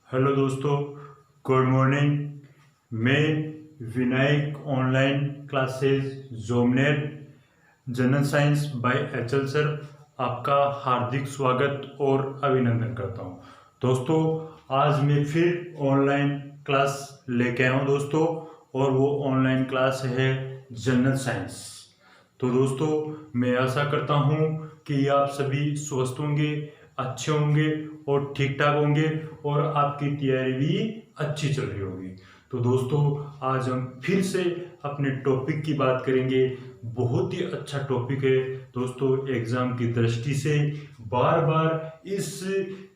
Hello दोस्तों, good morning. मैं Vinayak online classes जोमनेर general science by HL sir आपका हार्दिक स्वागत और अभिनंदन करता हूं। दोस्तों, आज मैं फिर ऑनलाइन क्लास लेके आया हूं दोस्तों, और वो ऑनलाइन क्लास है जनरल साइंस। तो दोस्तों, मैं आशा करता हूं कि आप सभी स्वस्थ होंगे, अच्छे होंगे और ठीक ठाक होंगे और आपकी तैयारी भी अच्छी चल रही होगी। तो दोस्तों, आज हम फिर से अपने टॉपिक की बात करेंगे। बहुत ही अच्छा टॉपिक है दोस्तों, एग्जाम की दृष्टि से बार बार इस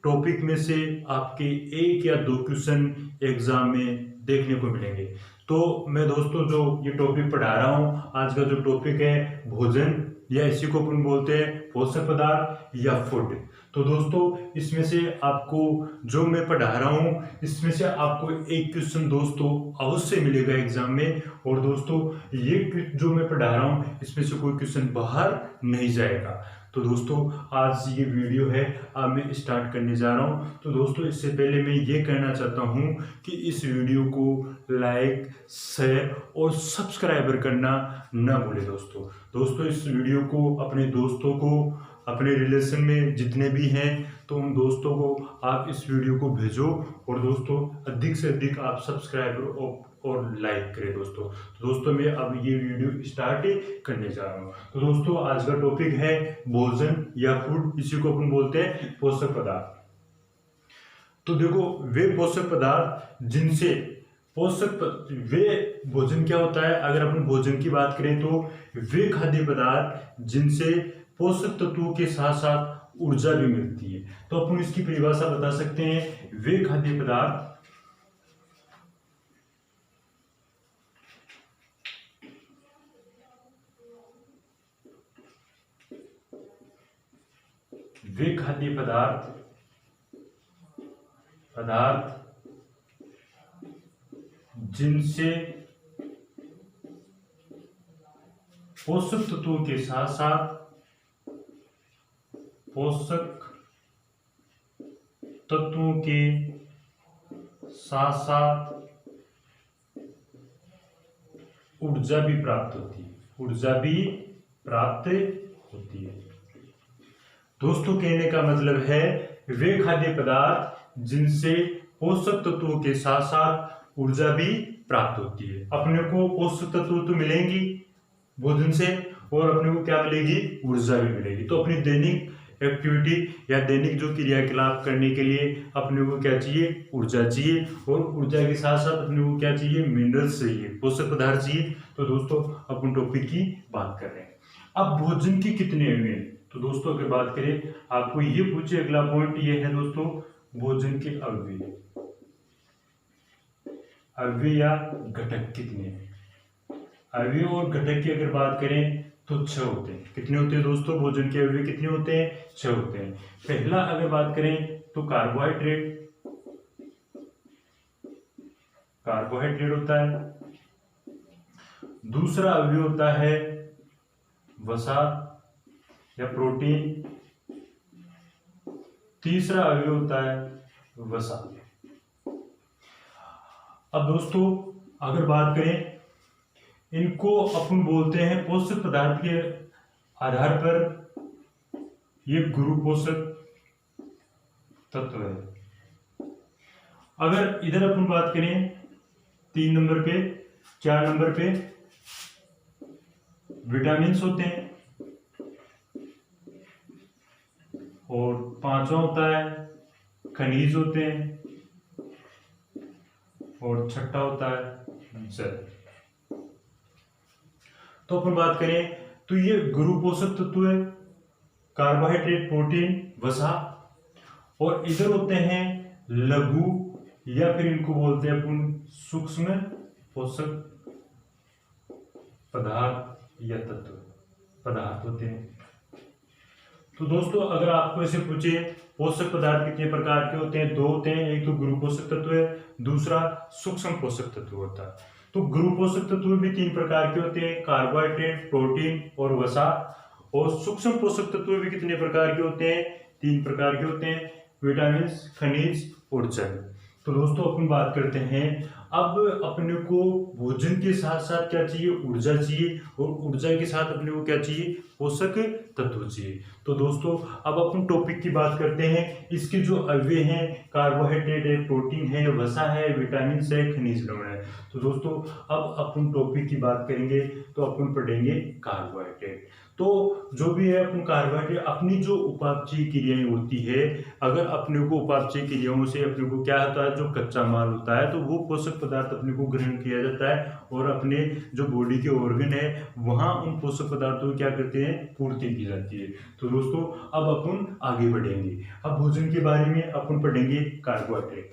टॉपिक में से आपके एक या दो क्वेश्चन एग्जाम में देखने को मिलेंगे। तो मैं दोस्तों जो ये टॉपिक पढ़ा रहा हूँ, आज का जो टॉपिक है भोजन, या इसी को अपन बोलते हैं पोषक पदार्थ या फूड। तो दोस्तों, इसमें से आपको जो मैं पढ़ा रहा हूँ, इसमें से आपको एक क्वेश्चन दोस्तों अवश्य मिलेगा एग्जाम में। और दोस्तों, ये जो मैं पढ़ा रहा हूँ, इसमें से कोई क्वेश्चन बाहर नहीं जाएगा। तो दोस्तों, आज ये वीडियो है, अब मैं स्टार्ट करने जा रहा हूँ। तो दोस्तों, इससे पहले मैं ये कहना चाहता हूँ कि इस वीडियो को लाइक, शेयर और सब्सक्राइबर करना ना भूलें दोस्तों। दोस्तों, इस वीडियो को अपने दोस्तों को, अपने रिलेशन में जितने भी हैं, तो उन दोस्तों को आप इस वीडियो को भेजो। और दोस्तों, अधिक से अधिक आप सब्सक्राइबर और लाइक करें दोस्तों। तो दोस्तों, मैं अब ये वीडियो स्टार्ट करने जा रहा हूँ। तो दोस्तों, आज का टॉपिक है भोजन या फूड, इसी को अपन बोलते हैं पोषक पदार्थ। तो देखो, वे पोषक पदार्थ जिनसे वे भोजन क्या होता है, अगर अपन भोजन की बात करें तो वे खाद्य पदार्थ जिनसे पोषक तत्वों के साथ साथ ऊर्जा भी मिलती है। तो अपन इसकी परिभाषा बता सकते हैं, वे खाद्य पदार्थ पदार्थ जिनसे पोषक तत्वों के साथ साथ ऊर्जा भी प्राप्त होती है। दोस्तों, कहने का मतलब है, वे खाद्य पदार्थ जिनसे पोषक तत्वों के साथ साथ ऊर्जा भी प्राप्त होती है। अपने को पोषक तत्व तो मिलेंगी भोजन से, और अपने को क्या मिलेगी, ऊर्जा भी मिलेगी। तो अपनी दैनिक एक्टिविटी या दैनिक जो क्रियाकलाप करने के लिए अपने को क्या चाहिए, ऊर्जा चाहिए। और ऊर्जा के साथ साथ अपने को क्या चाहिए, मिनरल्स चाहिए, पोषक पदार्थ चाहिए। तो दोस्तों, अपन टॉपिक की बात कर रहे हैं। अब भोजन की कितने अवयव हैं? तो दोस्तों, अगर बात करें, आपको ये पूछे, अगला पॉइंट ये है दोस्तों, भोजन के अवयव या घटक कितने हैं? अवयव और घटक की अगर बात करें तो 6 होते हैं। कितने होते हैं दोस्तों, भोजन के अवयव कितने होते हैं? 6 होते हैं। पहला अगर बात करें तो कार्बोहाइड्रेट होता है। दूसरा अवयव होता है वसा या प्रोटीन। तीसरा अवयव होता है वसा। अब दोस्तों, अगर बात करें, इनको अपन बोलते हैं पोषक पदार्थ के आधार पर, ये गुरु पोषक तत्व है। अगर इधर अपन बात करें 3 नंबर पे, 4 नंबर पे विटामिन होते हैं, और 5वां होता है खनिज होते हैं, और 6ठा होता है जल। तो अपन बात करें तो ये गुरु पोषक तत्व है, कार्बोहाइड्रेट, प्रोटीन, वसा। और इधर होते हैं लघु, या फिर इनको बोलते हैं अपन सूक्ष्म पोषक पदार्थ या पदार्थ होते हैं। तो दोस्तों, अगर आपको ऐसे पूछे पोषक पदार्थ कितने प्रकार के होते हैं, 2 होते हैं। एक तो गुरु पोषक तत्व है, दूसरा सूक्ष्म पोषक तत्व होता है। तो गुरु पोषक तत्व भी 3 प्रकार के होते हैं, कार्बोहाइड्रेट, प्रोटीन और वसा। और सूक्ष्म पोषक तत्व भी कितने प्रकार के होते हैं, 3 प्रकार के होते हैं, विटामिन, खनिज और जल। तो दोस्तों अपन बात करते हैं अब अपने को भोजन के साथ साथ क्या चाहिए, ऊर्जा चाहिए, और ऊर्जा के साथ अपने को क्या चाहिए, पोषक तत्व चाहिए। तो दोस्तों अब अपन टॉपिक की बात करते हैं। इसके जो अवयव हैं, कार्बोहाइड्रेट है, प्रोटीन है, वसा है, विटामिन है, खनिज लवण है। तो दोस्तों अब अपन टॉपिक की बात करेंगे तो अपन पढ़ेंगे कार्बोहाइड्रेट। तो जो भी है अपन कार्बोहाइड्रेट अपनी जो उपापचयी क्रियाएं होती है, अगर अपने को उपापचयी क्रियाओं से अपने को क्या होता है, जो कच्चा माल होता है, तो वो पोषक पदार्थ अपने को ग्रहण किया जाता है और अपने जो बॉडी के ऑर्गन है वहां उन पोषक पदार्थों को क्या करते हैं, पूर्ति की जाती है। तो दोस्तों अब अपन आगे बढ़ेंगे। अब भोजन के बारे में अपन पढ़ेंगे कार्बोहाइड्रेट।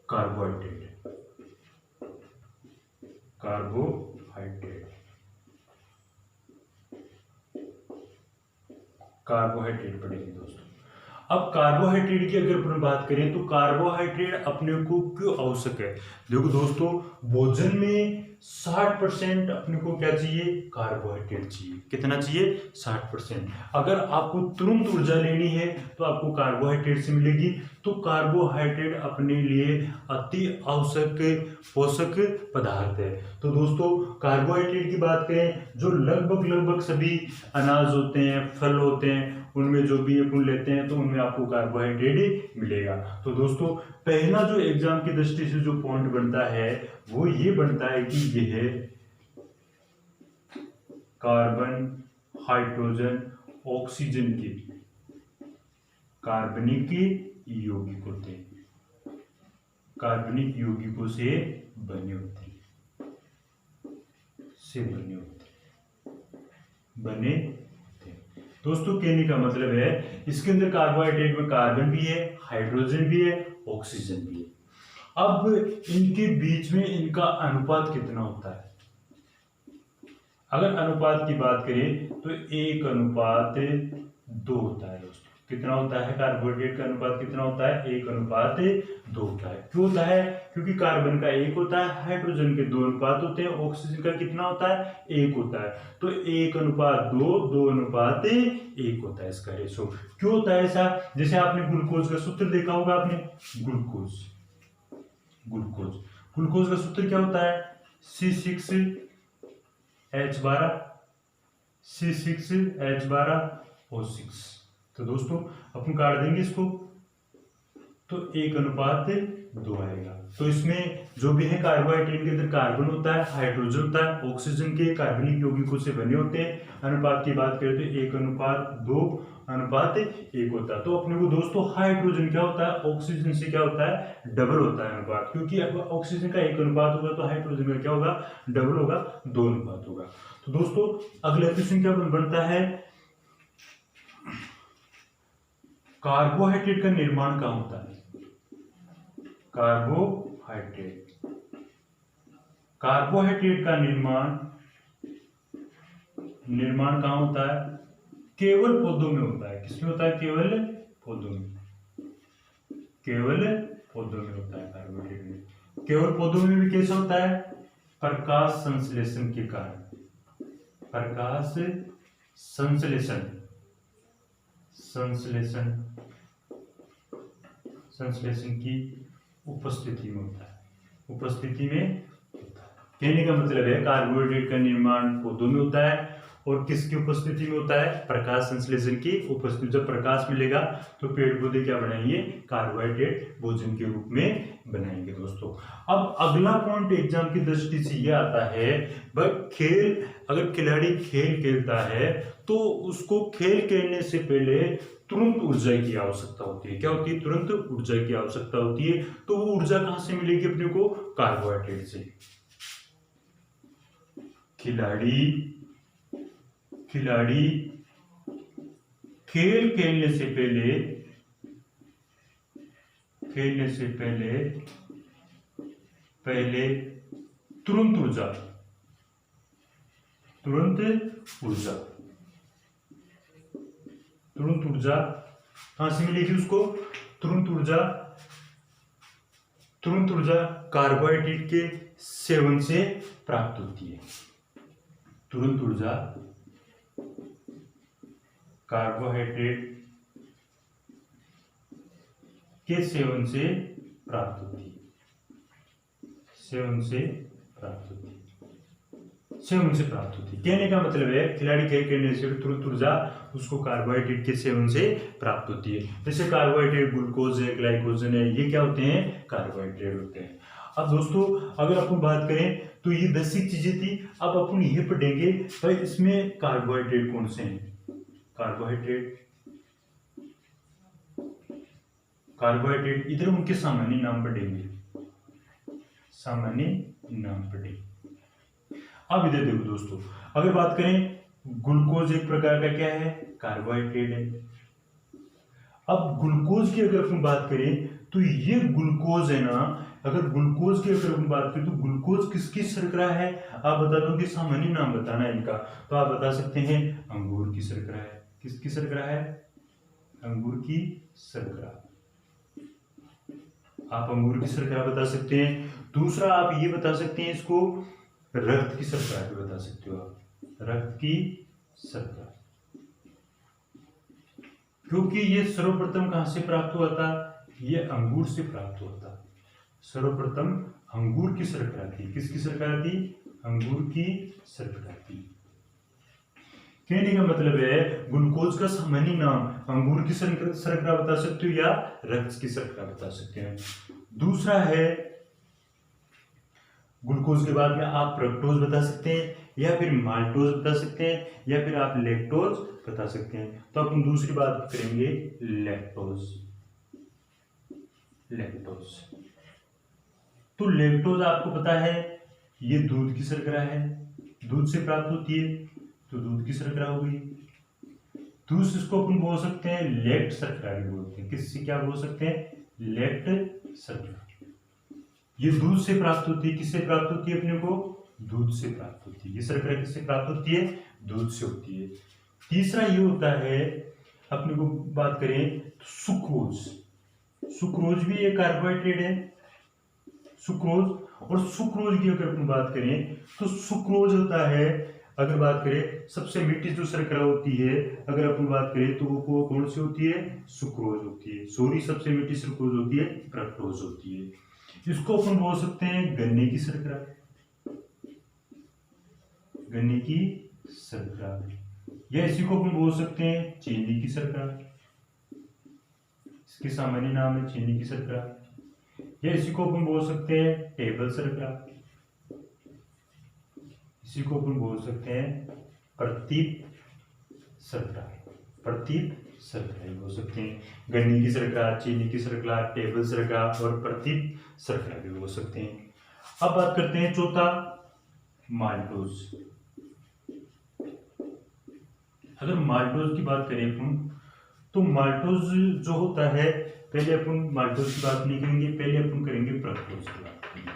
कार्बोहाइड्रेट कार्बोहाइड्रेट कार्बोहाइड्रेट पढ़ेंगे दोस्तों। अब कार्बोहाइड्रेट की अगर अपन बात करें तो कार्बोहाइड्रेट अपने को क्यों आवश्यक है। देखो दोस्तों भोजन में 60% अपने को क्या चाहिए, कार्बोहाइड्रेट चाहिए। कितना चाहिए, 60%। अगर आपको तुरंत ऊर्जा लेनी है तो आपको कार्बोहाइड्रेट से मिलेगी। तो कार्बोहाइड्रेट अपने लिए अति आवश्यक पोषक पदार्थ है। तो दोस्तों कार्बोहाइड्रेट की बात करें, जो लगभग सभी अनाज होते हैं, फल होते हैं, उनमें जो भी अपन लेते हैं तो उनमें आपको कार्बोहाइड्रेट मिलेगा। तो दोस्तों पहला जो एग्जाम की दृष्टि से जो पॉइंट बनता है वो ये बनता है कि यह कार्बन, हाइड्रोजन, ऑक्सीजन के कार्बनिक यौगिक होते हैं, कार्बनिक यौगिकों से बने होते हैं, बने होते हैं। दोस्तों कहने का मतलब है इसके अंदर कार्बोहाइड्रेट में कार्बन भी है, हाइड्रोजन भी है, ऑक्सीजन भी है। अब इनके बीच में इनका अनुपात कितना होता है। अगर अनुपात की बात करें तो 1:2 होता है दोस्तों। कितना होता है, कार्बोहाइड्रेट का अनुपात कितना होता है, 1:2 होता है। क्यों होता है, क्योंकि कार्बन का 1 होता है, हाइड्रोजन के 2 अनुपात होते हैं, ऑक्सीजन का कितना होता है, 1 होता है। तो 1:2, 2:1 होता है इसका रेशो। क्यों होता है ऐसा, जैसे आपने ग्लूकोज का सूत्र देखा होगा आपने, ग्लूकोज का सूत्र क्या होता है, C6H12 तो दोस्तों अपन काट देंगे इसको तो 1:2 आएगा। तो इसमें जो भी है कार्बोहाइड्रेट के अंदर कार्बन होता है, हाइड्रोजन होता है, ऑक्सीजन के कार्बनिक यौगिकों से बने होते हैं। अनुपात की बात करें तो 1:2:1 होता है। तो अपने को दोस्तों हाइड्रोजन क्या होता है, ऑक्सीजन से क्या होता है, डबल होता है अनुपात। क्योंकि अगर ऑक्सीजन का 1 अनुपात होगा तो हाइड्रोजन का क्या होगा, डबल होगा, 2 अनुपात होगा। तो दोस्तों अगला क्वेश्चन क्या बनता है, कार्बोहाइड्रेट का निर्माण कहाँ होता है। कार्बोहाइड्रेट का निर्माण कहाँ होता है, केवल पौधों में होता है। किसमें होता है, केवल पौधों में होता है कार्बोहाइड्रेट में। केवल पौधों में भी कैसे होता है, प्रकाश संश्लेषण के कारण, प्रकाश संश्लेषण की उपस्थिति में होता है, कहने का मतलब है कार्बोहाइड्रेट का निर्माण पौधों में होता है और किसकी उपस्थिति में होता है, प्रकाश संश्लेषण की उपस्थिति। जब प्रकाश मिलेगा तो पेड़ पौधे क्या बनाएंगे, कार्बोहाइड्रेट भोजन के रूप में बनाएंगे दोस्तों। अब अगला पॉइंट एग्जाम की दृष्टि से यह आता है, भाई अगर खिलाड़ी खेल खेलता है तो उसको खेल खेलने से पहले तुरंत ऊर्जा की आवश्यकता होती है। क्या होती है, तुरंत ऊर्जा की आवश्यकता होती है। तो वो ऊर्जा कहां से मिलेगी अपने को, कार्बोहाइड्रेट से। खिलाड़ी खेल खेलने से पहले तुरंत ऊर्जा कहां से मिलेगी उसको, तुरंत तुरंत ऊर्जा कार्बोहाइड्रेट के सेवन से प्राप्त होती है। तुरंत ऊर्जा कार्बोहाइड्रेट के सेवन से प्राप्त होती है। सेवन से प्राप्त होती है। सेवन से प्राप्त होती है कहने का मतलब है खिलाड़ी खेल खेलने से तुरंत ऊर्जा उसको कार्बोहाइड्रेट के सेवन से प्राप्त होती है। जैसे कार्बोहाइड्रेट ग्लूकोज है, ग्लाइकोजन है, ये क्या होते हैं? कार्बोहाइड्रेट होते हैं। अब दोस्तों अगर अपन बात करें तो ये 10 ही चीजें थी। अब अपन ये पढ़ेंगे भाई इसमें कार्बोहाइड्रेट कौन से हैं। कार्बोहाइड्रेट इधर उनके सामान्य नाम पढ़ेंगे, सामान्य नाम पढ़ेंगे। अब इधर देखो दोस्तों, अगर बात करें ग्लूकोज एक प्रकार का क्या है? कार्बोहाइड्रेट है। अब ग्लूकोज की अगर अपन बात करें तो ये ग्लूकोज है ना, अगर ग्लूकोज की अगर हम बात करें तो ग्लूकोज किसकी शर्करा है? आप बता दो कि सामान्य नाम बताना है इनका, तो आप बता सकते हैं अंगूर की शर्करा है। किसकी शर्करा है? अंगूर की शर्करा। आप अंगूर की शर्करा बता सकते हैं। दूसरा आप ये बता सकते हैं इसको रक्त की शर्करा भी बता सकते हो आप, रक्त की शर्करा, क्योंकि ये सर्वप्रथम कहां से प्राप्त हुआ था? ये अंगूर से प्राप्त हुआ था। सर्वप्रथम अंगूर की शर्करा थी। किसकी शर्करा थी? अंगूर की शर्करा थी। कहने का मतलब है ग्लूकोज का सामान्य नाम अंगूर की शर्करा बता सकते हो या रक्त की शर्करा बता सकते हैं। दूसरा है ग्लूकोज के बाद में आप फ्रक्टोज बता सकते हैं या फिर माल्टोज बता सकते हैं या फिर आप लैक्टोज बता सकते हैं। तो अपन दूसरी बात करेंगे लैक्टोज। तो लैक्टोज आपको पता है ये दूध की शर्करा है, दूध से प्राप्त होती है, तो दूध की शर्करा हो गई। दूसरे इसको अपन बोल सकते हैं लैक्ट शर्करा भी बोलते हैं। किससे क्या बोल सकते हैं? लैक्ट शर्करा। ये दूध से प्राप्त होती है। किससे प्राप्त होती है? अपने को दूध से प्राप्त होती है। ये शर्करा किससे प्राप्त होती है? दूध से होती है। तीसरा ये होता है अपने को बात करें तो सुक्रोज। सुक्रोज भी एक कार्बोहाइड्रेट है, सुक्रोज। और सुक्रोज की अगर अपन बात करें तो सुक्रोज होता है, अगर बात करें सबसे मीठी जो शर्करा होती है, अगर अपन बात करें तो वो कौन सी होती है? सुक्रोज होती है। सॉरी, सबसे मीठी सुक्रोज होती है फ्रक्टोज होती है। इसको अपन बोल सकते हैं गन्ने की शर्करा, गन्ने की शर्करा, या इसी को अपन बोल सकते हैं चीनी की शर्करा। इसके सामान्य नाम है चीनी की शर्करा, या इसी को अपन बोल सकते हैं टेबल शर्करा, इसी को अपन बोल सकते हैं प्रतीप शर्करा। प्रतीप शर्करा बोल सकते हैं। गन्ने की शर्करा, चीनी की शर्करा, टेबल शर्करा और प्रतीप शर्करा भी बोल सकते हैं। अब बात करते हैं चौथा माल्टोज। अगर माल्टोज की बात करें अपन तो माल्टोज जो होता है, पहले अपन माल्टोज की बात नहीं करेंगे, पहले अपन करेंगे फ्रक्टोज की बात करेंगे।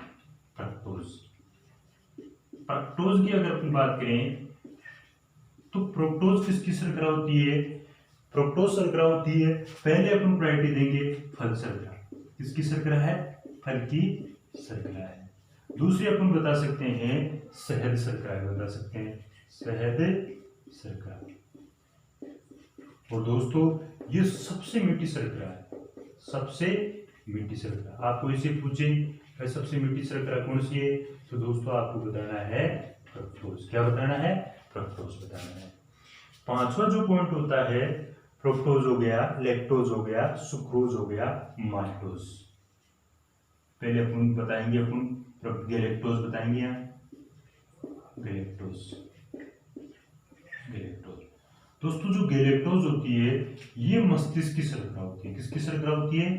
फ्रक्टोज की अगर अपन बात करें तो फ्रुक्टोज किसकी शर्करा होती है? फ्रुक्टोज शर्करा होती है। पहले अपन प्रायोरिटी देंगे फल शर्करा। किसकी शर्करा है? फल की शर्करा है। दूसरी अपन बता सकते हैं शहद शर्करा बता सकते हैं, शहद शर्करा। और दोस्तों ये सबसे मीठी शर्करा है, सबसे मीठी शर्करा। आपको इसे पूछे सबसे मीठी शर्करा कौन सी है, तो दोस्तों आपको बताना है फ्रक्टोज। क्या बताना है? फ्रक्टोज बताना है। पांचवा जो पॉइंट होता है, फ्रुक्टोज हो गया, लैक्टोज हो गया, सुक्रोज हो गया, माल्टोज। पहले अपन बताएंगे, अपन गैलेक्टोज बताएंगे। यहाँ गैलेक्टोज, दोस्तों जो गैलेक्टोज होती है ये मस्तिष्क की शर्करा होती है। किसकी शर्करा होती है?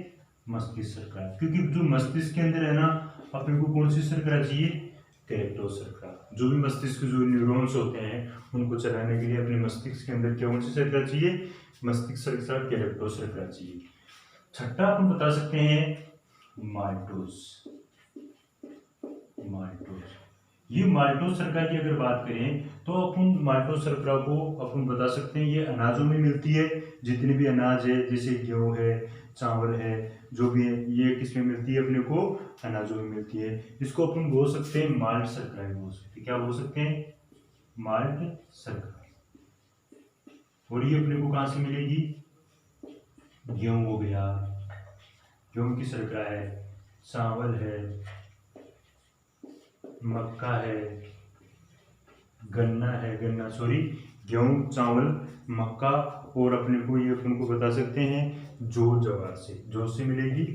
मस्तिष्क शर्करा। क्योंकि जो मस्तिष्क के अंदर है ना, अपने को कौन सी शर्करा चाहिए? गैलेक्टोज शर्करा। जो भी मस्तिष्क जो न्यूरॉन्स होते हैं उनको चलाने के लिए अपने मस्तिष्क के अंदर कौन सी शर्करा चाहिए? मस्तिष्क शर्करा, गैलेक्टोज शर्करा चाहिए। छठा अपन बता सकते हैं माल्टोज। ये माल्टोज शर्करा की अगर बात करें तो अपन माल्टोज शर्करा को अपन बता सकते हैं ये अनाजों में मिलती है। जितने भी अनाज है जैसे गेहूँ है, चावल है, जो भी है ये किसमें मिलती है अपने को, अनाजों में मिलती है। इसको अपन बोल सकते हैं माल्ट शर्करा बोल सकते हैं। क्या बोल सकते हैं, माल्ट शर्करा। और ये अपने को कहाँ से मिलेगी, गेहूँ हो गया, गेहूँ की शर्करा है, चावल है, मक्का है, गन्ना सॉरी गेहूँ, चावल, मक्का, और अपने को ये अपन को बता सकते हैं जवार से मिलेगी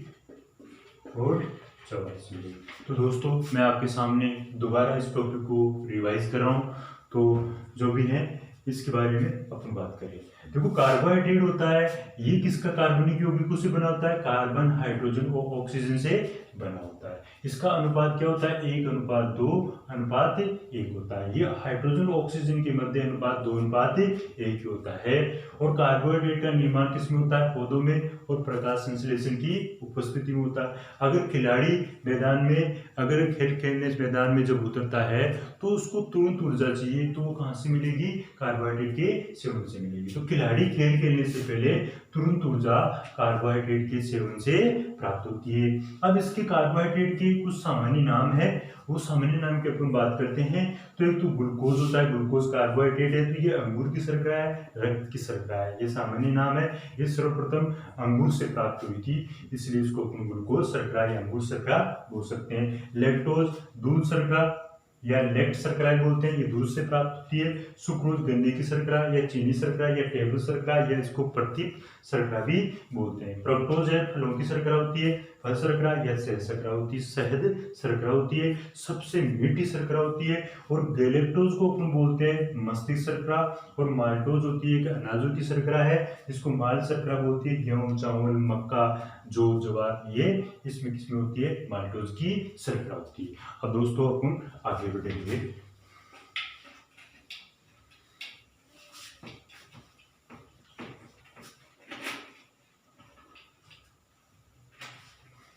और जवार से मिलेगी। तो दोस्तों मैं आपके सामने दोबारा इस टॉपिक को रिवाइज कर रहा हूँ। तो जो भी है इसके बारे में अपन बात करें। देखो कार्बोहाइड्रेट होता है, ये किसका कार्बनिक यौगिकों से बना होता है, कार्बन, हाइड्रोजन और ऑक्सीजन से बना होता है। इसका अनुपात क्या होता है, 1:2:1 होता है। ये हाइड्रोजन और ऑक्सीजन के मध्य अनुपात 2:1 होता है। और कार्बोहाइड्रेट का निर्माण किसमें होता है, पौधों में और प्रकाश संश्लेषण की उपस्थिति में होता है। अगर खिलाड़ी मैदान में, अगर खेल खेलने मैदान में जब उतरता है तो उसको तुरंत ऊर्जा चाहिए, तो वो कहाँ से मिलेगी, कार्बोहाइड्रेट के सेवन से मिलेगी। तो खिलाड़ी खेल खेलने से पहले तुरंत ऊर्जा कार्बोहाइड्रेट के सेवन से प्राप्त होती है। अब इसके कार्बोहाइड्रेट के कुछ सामान्य नाम है, वो सामान्य नाम की अपन बात करते हैं। तो एक तो ग्लूकोज होता है, ग्लूकोज कार्बोहाइड्रेट है, तो ये अंगूर की शर्करा है, रक्त की शर्करा है, ये सामान्य नाम है। ये सर्वप्रथम अंगूर से प्राप्त हुई थी, इसलिए इसको अपन ग्लूकोज शर्करा या अंगूर शर्करा बोल सकते हैं। लैक्टोज दूध शर्करा या लेक्ट शर्करा बोलते हैं, ये दूध से प्राप्त होती है। सुक्रोज गन्ने की शर्करा या चीनी शर्करा या टेबल शर्करा या इसको प्रतीक शर्करा भी बोलते हैं। फ्रक्टोज है, फलों की शर्करा होती है। फल शर्करा या शहद शर्करा होती है, शहद शर्करा होती है, सबसे मीठी शर्करा होती है। और गैलेक्टोज को अपन बोलते हैं मस्तिष्क शर्करा। और माल्टोज होती है एक अनाजों की शर्करा है, इसको माल्ट शर्करा बोलती है। गेहूं, चावल, मक्का, जवार, ये इसमें किसमें होती है, माल्टोज की शर्करा होती है। अब दोस्तों अपन आगे बढ़ेंगे।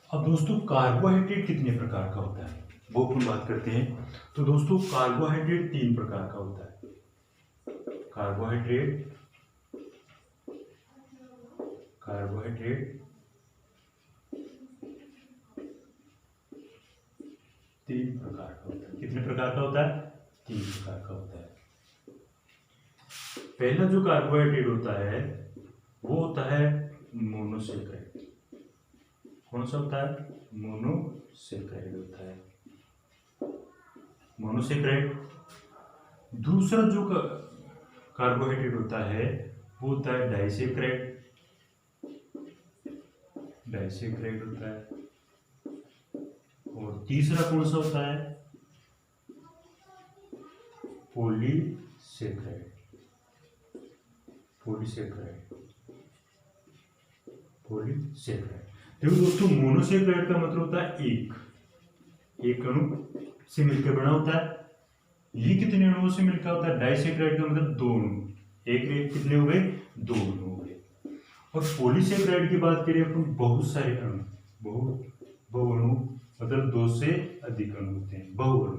अब दोस्तों कार्बोहाइड्रेट कितने प्रकार का होता है वो अपन बात करते हैं। तो दोस्तों कार्बोहाइड्रेट 3 प्रकार का होता है। कार्बोहाइड्रेट 3 प्रकार का होता है। कितने प्रकार का होता है, 3 प्रकार का होता है। पहला जो कार्बोहाइड्रेट होता है वो होता है मोनोसेक्राइड। कौन सा होता है, मोनोसेक्राइड होता है, मोनोसेक्राइड। दूसरा जो कार्बोहाइड्रेट होता है वो होता है डाइसेक्राइड, डाइसेक्राइड होता है। और तीसरा कौन सा होता है, पॉलीसेक्राइड, पॉलीसेक्राइड, पॉलीसेक्राइड। देखो दोस्तों मोनोसेक्राइड का मतलब होता है एक अणु से मिलकर बना होता है। ये कितने अणुओं से मिलकर होता है, डाइसेक्राइड का मतलब 2 अणु, एक कितने हो गए, 2 अणु हो गए। और पॉलीसेक्राइड की बात करें अपन, बहुत सारे अणु, बहुअणु मतलब 2 से अधिक अणु होते हैं, बहुअणु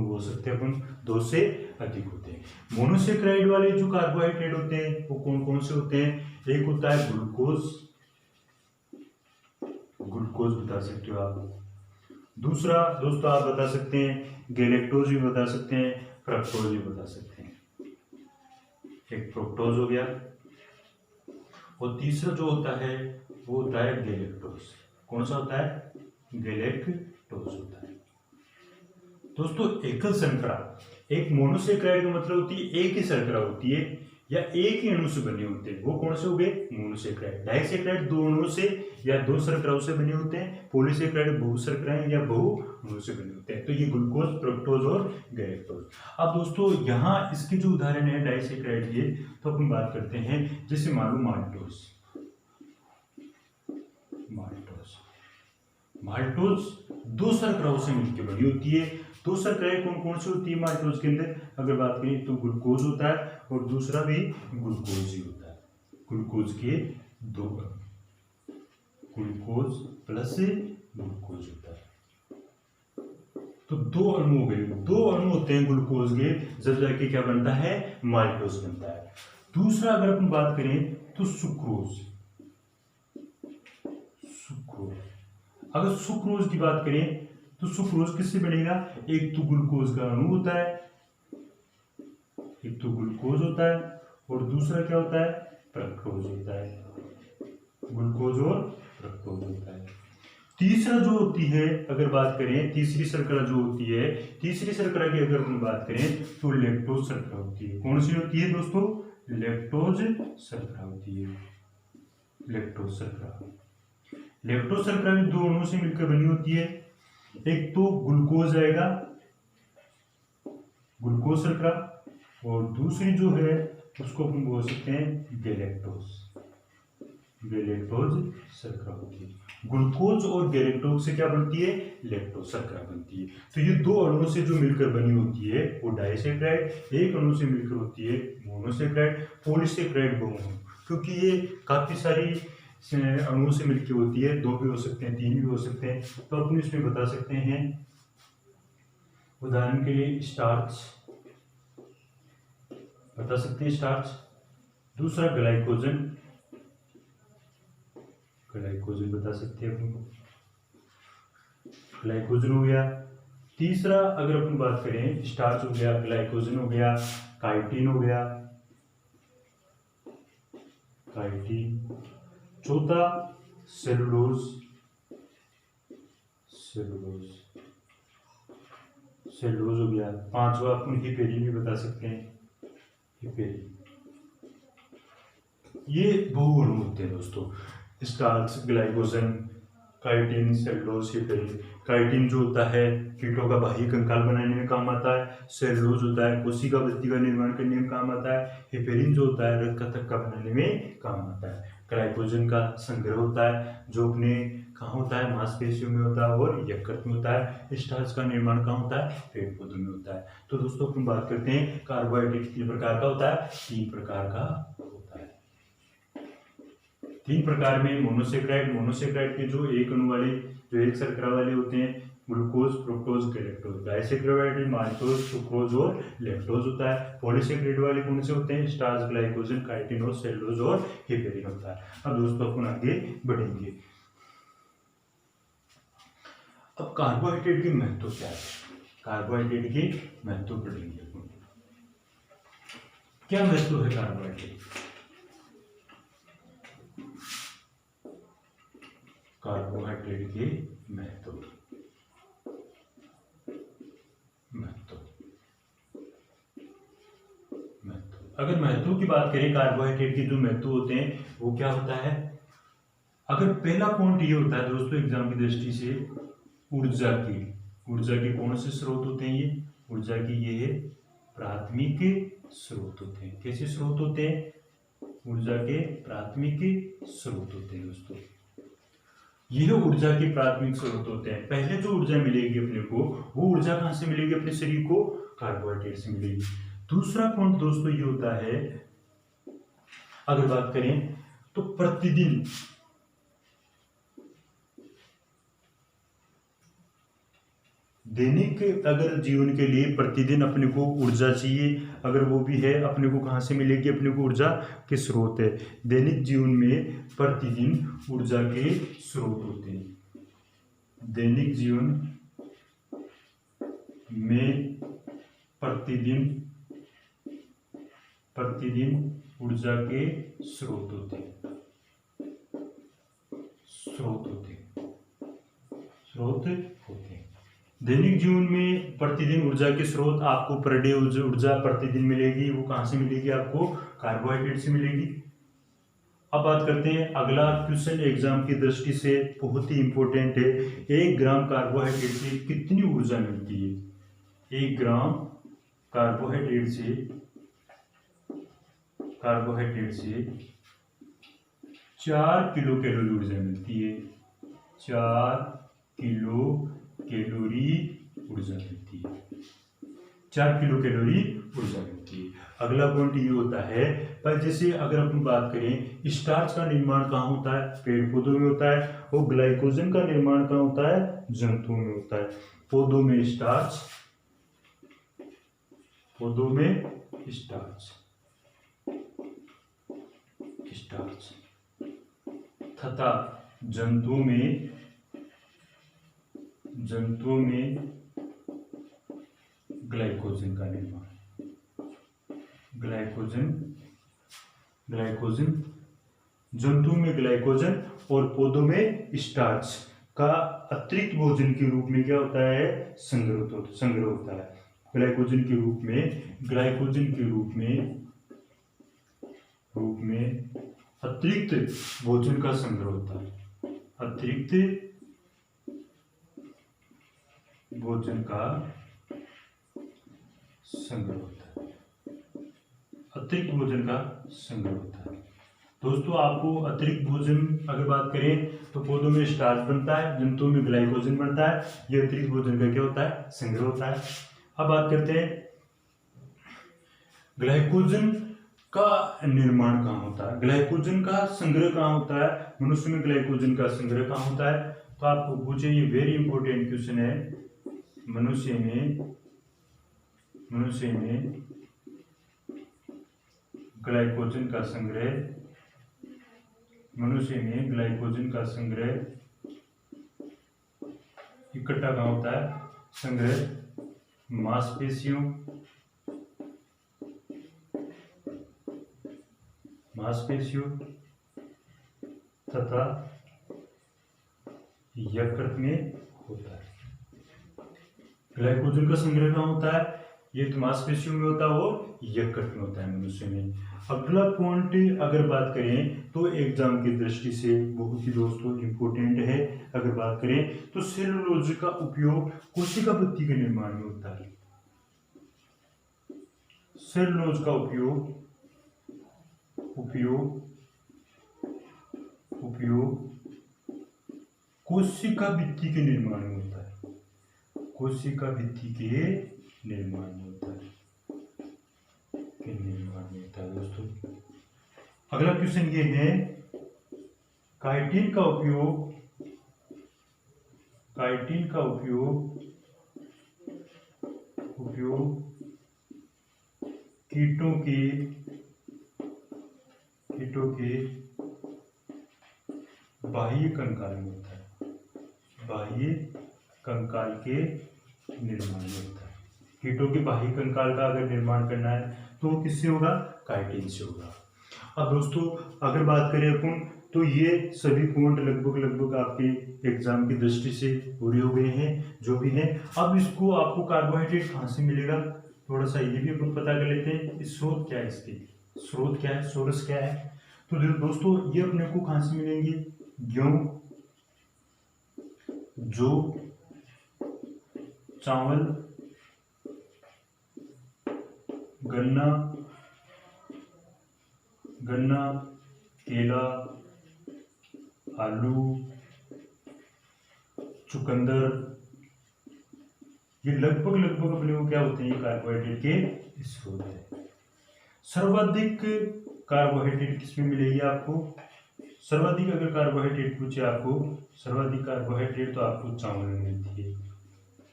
बोल सकते हैं अपन, 2 से अधिक होते हैं। मोनोसेक्राइड वाले जो कार्बोहाइड्रेट होते हैं वो कौन कौन से होते हैं, एक होता है ग्लूकोज, ग्लूकोज बता सकते हो आप। दूसरा दोस्तों आप बता सकते हैं गैलेक्टोज भी बता सकते हैं, फ्रक्टोज भी बता सकते हैं। एक फ्रुक्टोज हो गया। और तीसरा जो होता है वो होता है गैलेक्टोज। कौन सा होता है, गैलेक्टोज होता है। दोस्तों एकल शर्करा, एक मोनोसेक्राइड का मतलब होती है एक ही शर्करा होती है या एक ही अणु से बने होते हैं, वो कौन से हो गए, मोनोसेक्राइड। डाइसेक्राइड 2 अणुओं से या 2 शर्कराओं से बने होते हैं। पॉलीसेक्राइड बहु शर्कराएं या बहु अणुओं से बने होते हैं। तो ये ग्लूकोज, फ्रक्टोज और गैलेक्टोज। अब दोस्तों यहाँ इसके जो उदाहरण है डाइसेक्राइड के, तो अपन बात करते हैं जैसे मान लो माल्टोज, माल्टोज 2 शर्कराओं से मिलकर बनी होती है। 2 शर्कराएं कौन कौन सी होती है माल्टोज के अंदर, अगर बात करें तो ग्लूकोज होता है और दूसरा भी ग्लूकोज ही होता है। ग्लूकोज के 2 ग्लूकोज प्लस ग्लूकोज होता है। तो दो अणु हो गए, दो अणु होते हैं ग्लूकोज के, जब जाके क्या बनता है, माल्टोज बनता है। दूसरा अगर अपन बात करें तो सुक्रोज, सुक्रोज, अगर सुक्रोज की बात करें तो सुक्रोज किससे बनेगा, एक तो ग्लूकोज का अणु होता है, एक तो ग्लूकोज होता है और दूसरा क्या होता है, फ्रक्टोज होता है, ग्लूकोज और फ्रक्टोज होता है। तीसरा जो होती है, अगर बात करें तीसरी शर्करा जो होती है, तीसरी शर्करा की अगर हम बात करें तो लैक्टोज शर्करा होती है। कौन सी होती है दोस्तों, लैक्टोज शर्करा होती है, लैक्टोज शर्करा। लैक्टोज शर्करा भी दो अणुओं से मिलकर बनी होती है, एक तो ग्लूकोज आएगा, ग्लूकोज शर्करा, और दूसरी जो है उसको हम बोल सकते हैं गैलेक्टोज, गैलेक्टोज शर्करा होती है। ग्लूकोज और गैलेक्टोज से क्या बनती है, लैक्टोज शर्करा बनती है। तो ये दो अणुओं से जो मिलकर बनी होती है वो डाइसैकेराइड, एक अणु से मिलकर होती है मोनोसैकेराइड, पॉलीसैकेराइड बहुअणु, क्योंकि ये काफी सारी अणुओं से मिलकर होती है, दो भी हो सकते हैं, तीन भी हो सकते हैं। तो अपन इसमें बता सकते हैं, उदाहरण के लिए स्टार्च बता सकते हैं, स्टार्च। दूसरा ग्लाइकोजन, ग्लाइकोजन बता सकते हैं अपन को, ग्लाइकोजन हो गया। तीसरा अगर अपन बात करें, स्टार्च हो गया, ग्लाइकोजन हो गया, काइटिन हो गया, काइटिन। चौथा सेलुलोज, सेलुलोज, सेलुलोज हो गया। पांचवा अपन हिपेरिन भी बता सकते हैं, हिपेरिन। ये बहुअणु होते हैं दोस्तों, starch, glycogen, chitin, cellulose, heparin. Chitin जो होता है कीटों का बाह्य कंकाल बनाने में काम आता है, सेलुलोज होता है कोशिका बस्ती का निर्माण करने में काम आता है, हिपेरिन जो होता है रक्त का थक्का बनाने में काम आता है। ग्लाइकोजन का संग्रह होता है जो अपने कहाँ होता है, मांसपेशियों में होता है और यकृत में होता है। स्टार्च का निर्माण कहाँ होता है, पेड़ पौधों में होता है। तो दोस्तों अपन बात करते हैं कार्बोहाइड्रेट कितने प्रकार का होता है, तीन प्रकार का होता है। तीन प्रकार में मोनोसैकेराइड, मोनोसैकेराइड के जो एक अणु वाले, जो एक शर्करा वाले होते हैं, glucose, fructose, galactose. Disaccharide maltose, sucrose और लैक्टोज होता है। पॉलीसैकेराइड वाले कौन से होते हैं, स्टार्च, ग्लाइकोजन, काइटिन और सेलुलोज और हिपेरिन होता है। अब दोस्तों अपन आगे बढ़ेंगे। अब कार्बोहाइड्रेट के महत्व क्या है, कार्बोहाइड्रेट के महत्व पढ़ेंगे। क्या महत्व है कार्बोहाइड्रेट, कार्बोहाइड्रेट के महत्व, महत्व, महत्व। अगर महत्व की बात करें, कार्बोहाइड्रेट के जो महत्व होते हैं वो क्या होता है। अगर पहला पॉइंट ये होता है दोस्तों एग्जाम की दृष्टि से, ऊर्जा की, ऊर्जा के कौन से स्रोत होते हैं, ये ऊर्जा की ये है प्राथमिक स्रोत होते हैं। कैसे स्रोत होते हैं, ऊर्जा के प्राथमिक स्रोत होते हैं दोस्तों। यह ऊर्जा के प्राथमिक स्रोत होते हैं। पहले जो ऊर्जा मिलेगी अपने को, वो ऊर्जा कहां से मिलेगी अपने शरीर को, कार्बोहाइड्रेट से मिलेगी। दूसरा पॉइंट दोस्तों ये होता है, अगर बात करें तो प्रतिदिन दैनिक अगर जीवन के लिए प्रतिदिन अपने को ऊर्जा चाहिए, अगर वो भी है अपने को कहाँ से मिलेगी, अपने को ऊर्जा के स्रोत है। दैनिक जीवन में प्रतिदिन ऊर्जा के स्रोत होते हैं। दैनिक जीवन में प्रतिदिन ऊर्जा के स्रोत होते हैं, स्रोत होते हैं। दैनिक जीवन में प्रतिदिन ऊर्जा के स्रोत आपको पर डे ऊर्जा प्रतिदिन मिलेगी, वो कहाँ से मिलेगी आपको, कार्बोहाइड्रेट से मिलेगी। अब बात करते हैं अगला क्वेश्चन एग्जाम की दृष्टि से बहुत ही इंपॉर्टेंट है, 1 ग्राम कार्बोहाइड्रेट से कितनी ऊर्जा मिलती है। 1 ग्राम कार्बोहाइड्रेट से 4 किलो कैलोरी ऊर्जा मिलती है, 4 किलो कैलोरी ऊर्जा मिलती है, 4 किलो कैलोरी ऊर्जा मिलती है। अगला पॉइंट ये होता है, पर जैसे अगर अपन बात करें स्टार्च का निर्माण कहाँ होता है, पेड़ पौधों में होता है, और ग्लाइकोजन का निर्माण कहाँ होता है, जंतुओं में होता है। पौधों में स्टार्च, पौधों में स्टार्च, स्टार्च तथा जंतुओं में ग्लाइकोजन का निर्माण, ग्लाइकोजन जंतुओं में ग्लाइकोजन और पौधों में स्टार्च का अतिरिक्त भोजन के रूप में क्या होता है, संग्रह होता है। ग्लाइकोजन के रूप में अतिरिक्त भोजन का संग्रह होता है, अतिरिक्त भोजन का संग्रह होता है, अतिरिक्त भोजन का संग्रह होता है। दोस्तों आपको अतिरिक्त भोजन अगर बात करें तो पौधों में स्टार्च बनता है, जंतुओं में ग्लाइकोजन बनता है, ये अतिरिक्त भोजन का क्या होता है, संग्रह होता है। अब बात करते हैं ग्लाइकोजन का निर्माण कहाँ होता है, ग्लाइकोजन का संग्रह कहाँ होता है, मनुष्य में ग्लाइकोजन का संग्रह कहाँ होता है। तो आपको पूछे, ये वेरी इंपॉर्टेंट क्वेश्चन है, मनुष्य में ग्लाइकोजन का संग्रह, मनुष्य में ग्लाइकोजन का संग्रह इकट्ठा कहाँ होता है, संग्रह मांसपेशियों तथा यकृत में होता है। ग्लाइकोजन का संग्रह कहाँ होता है, ये तो मांसपेशियों में होता है और यकृत में होता है मनुष्य में। अगला पॉइंट अगर बात करें तो एग्जाम की दृष्टि से बहुत ही दोस्तों इंपॉर्टेंट है। अगर बात करें तो सेलुलोज का उपयोग कोशिका भित्ति के निर्माण में होता है, सेलुलोज का उपयोग कोशिका भित्ति के निर्माण में होता है, कोशिका भित्ति के निर्माण में होता है, दोस्तोदोस्तों। अगला क्वेश्चन ये है, काइटिन का उपयोग कीटों के बाह्य कंकाल में होता है, बाह्य कंकाल के निर्माण में होता है। कीटों के बाह्य कंकाल का अगर निर्माण करना है तो किससे होगा, काइटिन से होगा। अब दोस्तों अगर बात करें अपन तो ये सभी पॉइंट लगभग आपके एग्जाम की दृष्टि से पूरे हो गए हैं जो भी है। अब इसको आपको कार्बोहाइड्रेट कहाँ से मिलेगा, थोड़ा सा ये भी अपन पता कर लेते हैं। स्रोत क्या है, इसके स्रोत क्या है, सोर्स क्या है। तो दोस्तों ये अपने को कहाँ से मिलेंगे, गेहूं, जौ, चावल, गन्ना, केला, आलू, चुकंदर, ये लगभग अपने को क्या होते हैं, कार्बोहाइड्रेट के स्रोत है। सर्वाधिक कार्बोहाइड्रेट किसमें मिलेगी आपको, सर्वाधिक अगर कार्बोहाइड्रेट पूछे आपको, सर्वाधिक कार्बोहाइड्रेट तो आपको चावल में मिलती है,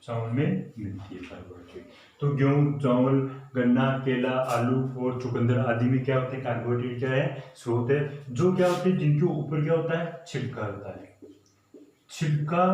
चावल में मिलती है कार्बोहाइड्रेट। तो गेहूं, चावल, गन्ना, केला, आलू और चुकंदर आदि में क्या होते हैं, कार्बोहाइड्रेट क्या है, स्रोत है। जो क्या होते हैं, जिनके ऊपर क्या होता है, छिलका होता है, छिलका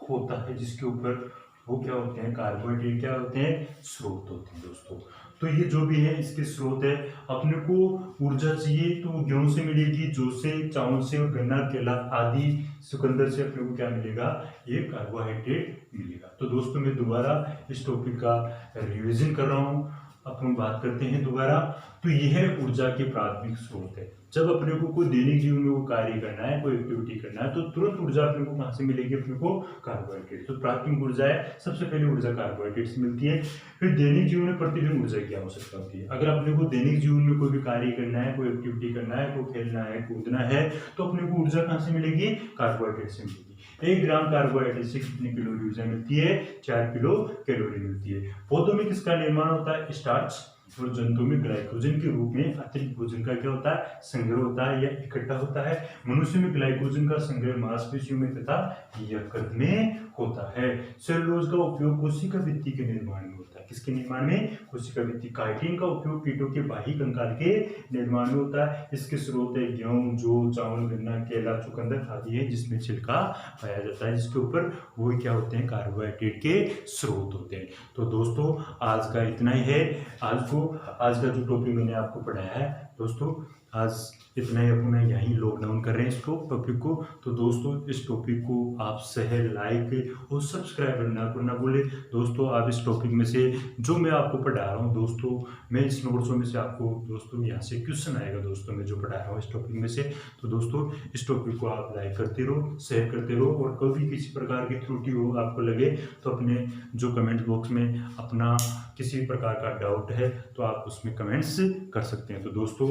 होता है जिसके ऊपर, वो क्या होते हैं, कार्बोहाइड्रेट क्या होते हैं, स्रोत होते हैं दोस्तों। तो ये जो भी है इसके स्रोत है। अपने को ऊर्जा चाहिए तो गेहूं से मिलेगी, जौ से, चावल से और गन्ना, केला आदि चुकंदर से अपने को क्या मिलेगा, ये कार्बोहाइड्रेट मिलेगा। तो दोस्तों मैं दोबारा इस टॉपिक का रिवीजन कर रहा हूँ, अपन बात करते हैं दोबारा। तो यह ऊर्जा के प्राथमिक स्रोत है। जब अपने को कोई दैनिक जीवन में वो कार्य करना है, कोई एक्टिविटी करना है, तो तुरंत ऊर्जा अपने को कहाँ से मिलेगी, अपने को कार्बोहाइड्रेट। तो प्राथमिक ऊर्जा है, सबसे पहले ऊर्जा कार्बोहाइड्रेट से मिलती है। फिर दैनिक जीवन में प्रतिदिन ऊर्जा की आवश्यकता होती है। अगर अपने को दैनिक जीवन में कोई भी कार्य करना है, कोई एक्टिविटी करना है, कोई खेलना है, कूदना है, तो अपने को ऊर्जा कहाँ से मिलेगी, कार्बोहाइड्रेट से मिलेगी। 1 ग्राम कार्बोहाइड्रेट से कितनी कैलोरी ऊर्जा मिलती है, 4 किलो कैलोरी मिलती है। पौधों में किसका निर्माण होता है, स्टार्च, और जंतु में ग्लाइकोजन के रूप में अतिरिक्त भोजन का क्या होता है, संग्रह होता है या इकट्ठा होता है। मनुष्य में ग्लाइकोजन का संग्रह मांसपेशियों में तथा यकृत में होता है। सेलुलोज का उपयोग कोशिका भित्ति के निर्माण में होता है। किसके निर्माण में, कोशिका भित्ति। काइटिन का उपयोग कीटों के बाह्य कंकाल के निर्माण में होता है। इसके स्रोत है गेहूं, जौ, चावल, गन्ना, केला, चुकंदर आदि है जिसमें छिलका पाया जाता है, जिसके ऊपर वो क्या होते हैं, कार्बोहाइड्रेट के स्रोत होते हैं। तो दोस्तों आज का इतना ही है। आज का जो टॉपिक मैंने आपको पढ़ाया है दोस्तों, आज इतना ही अपना यहीं लॉक डाउन कर रहे हैं इसको टॉपिक को। तो दोस्तों इस टॉपिक को आप शेयर, लाइक और सब्सक्राइब करना भूलें। दोस्तों आप इस टॉपिक में से जो मैं आपको पढ़ा रहा हूँ दोस्तों, मैं इस नोट्सों में से आपको दोस्तों यहाँ से क्वेश्चन आएगा दोस्तों मैं जो पढ़ा रहा हूँ इस टॉपिक में से। तो दोस्तों इस टॉपिक को आप लाइक करते रहो, शेयर करते रहो, और कभी किसी प्रकार की त्रुटि हो आपको लगे तो अपने जो कमेंट बॉक्स में अपना किसी प्रकार का डाउट है तो आप उसमें कमेंट्स कर सकते हैं। तो दोस्तों